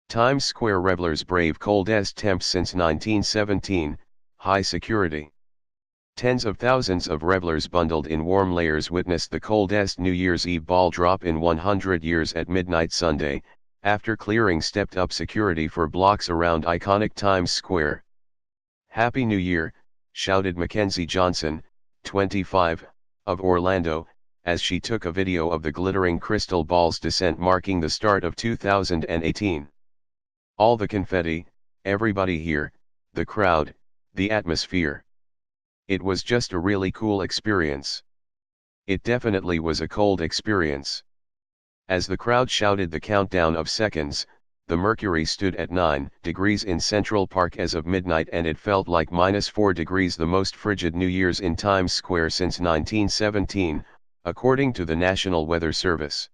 Times Square revelers brave coldest temps since 1917, high security. Tens of thousands of revelers bundled in warm layers witnessed the coldest New Year's Eve ball drop in 100 years at midnight Sunday, after clearing stepped-up security for blocks around iconic Times Square. "Happy New Year," shouted Mackenzie Johnson, 25, of Orlando, as she took a video of the glittering crystal ball's descent marking the start of 2018. "All the confetti, everybody here, the crowd, the atmosphere. It was just a really cool experience. It definitely was a cold experience." As the crowd shouted the countdown of seconds, the mercury stood at 9 degrees in Central Park as of midnight, and it felt like -4 degrees, the most frigid New Year's in Times Square since 1917, according to the National Weather Service.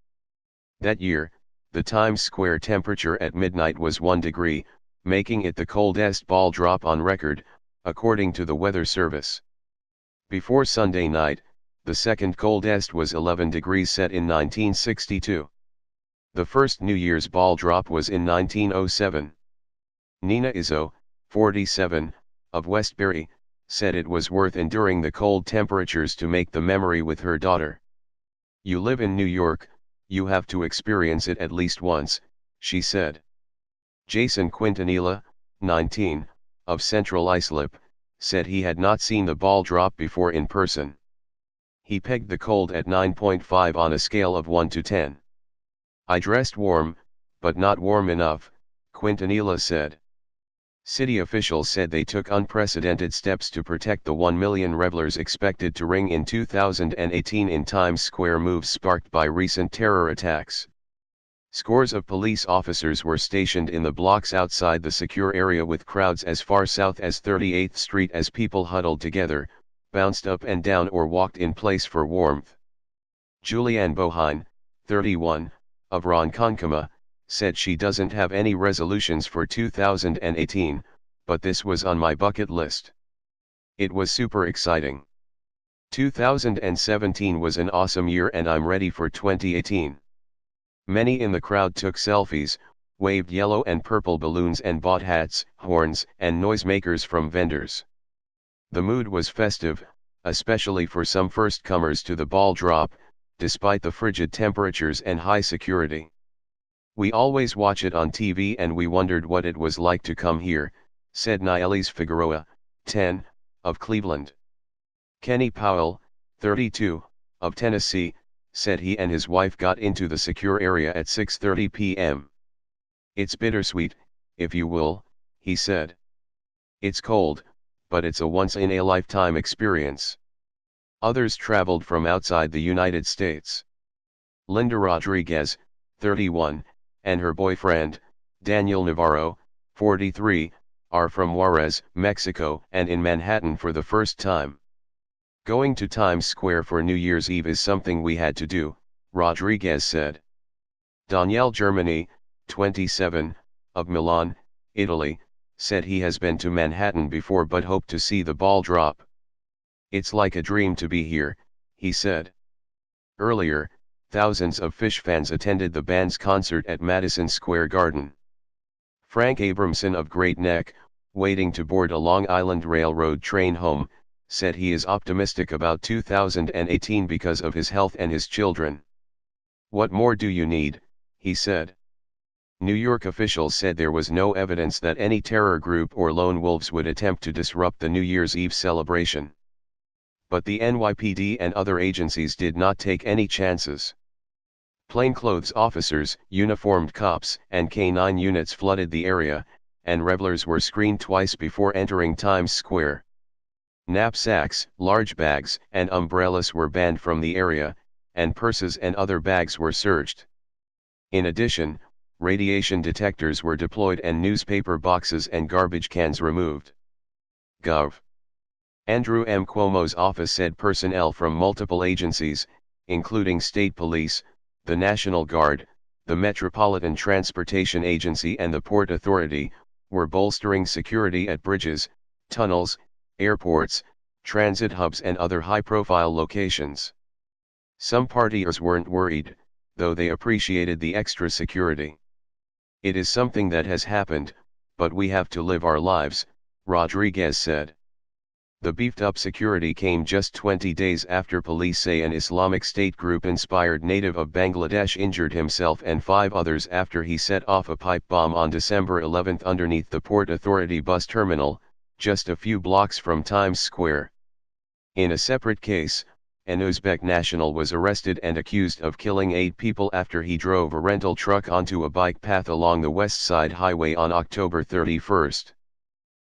That year, the Times Square temperature at midnight was 1 degree, making it the coldest ball drop on record, according to the Weather Service. Before Sunday night, the second coldest was 11 degrees, set in 1962. The first New Year's ball drop was in 1907. Nina Izzo, 47, of Westbury, said it was worth enduring the cold temperatures to make the memory with her daughter. "You live in New York, you have to experience it at least once," she said. Jason Quintanilla, 19, of Central Islip, said he had not seen the ball drop before in person. He pegged the cold at 9.5 on a scale of 1 to 10. "I dressed warm, but not warm enough," Quintanilla said. City officials said they took unprecedented steps to protect the 1 million revelers expected to ring in 2018 in Times Square, moves sparked by recent terror attacks. Scores of police officers were stationed in the blocks outside the secure area, with crowds as far south as 38th Street as people huddled together, bounced up and down, or walked in place for warmth. Julianne Bohine, 31, of Ronkonkoma, said she doesn't have any resolutions for 2018, but this was on my bucket list. "It was super exciting. 2017 was an awesome year and I'm ready for 2018. Many in the crowd took selfies, waved yellow and purple balloons, and bought hats, horns, and noisemakers from vendors. The mood was festive, especially for some first-comers to the ball drop, despite the frigid temperatures and high security. We always watch it on TV and we wondered what it was like to come here," said Nielis Figueroa, 10, of Cleveland. Kenny Powell, 32, of Tennessee, said he and his wife got into the secure area at 6:30 p.m. "It's bittersweet, if you will," he said. "It's cold, but it's a once-in-a-lifetime experience." Others traveled from outside the United States. Linda Rodriguez, 31, and her boyfriend, Daniel Navarro, 43, are from Juarez, Mexico, and in Manhattan for the first time. "Going to Times Square for New Year's Eve is something we had to do," Rodriguez said. Daniel Germany, 27, of Milan, Italy, said he has been to Manhattan before but hoped to see the ball drop. "It's like a dream to be here," he said. Earlier, thousands of Phish fans attended the band's concert at Madison Square Garden. Frank Abramson of Great Neck, waiting to board a Long Island Railroad train home, said he is optimistic about 2018 because of his health and his children. "What more do you need?" he said. New York officials said there was no evidence that any terror group or lone wolves would attempt to disrupt the New Year's Eve celebration. But the NYPD and other agencies did not take any chances. Plainclothes officers, uniformed cops, and K-9 units flooded the area, and revelers were screened twice before entering Times Square. Knapsacks, large bags, and umbrellas were banned from the area, and purses and other bags were searched. In addition, radiation detectors were deployed and newspaper boxes and garbage cans removed. Gov. Andrew M. Cuomo's office said personnel from multiple agencies, including State Police, the National Guard, the Metropolitan Transportation Agency and the Port Authority, were bolstering security at bridges, tunnels, airports, transit hubs and other high-profile locations. Some partiers weren't worried, though they appreciated the extra security. It is something that has happened, but we have to live our lives, Rodriguez said. The beefed-up security came just 20 days after police say an Islamic State group-inspired native of Bangladesh injured himself and 5 others after he set off a pipe bomb on December 11 underneath the Port Authority bus terminal, just a few blocks from Times Square. In a separate case, an Uzbek national was arrested and accused of killing 8 people after he drove a rental truck onto a bike path along the West Side Highway on October 31.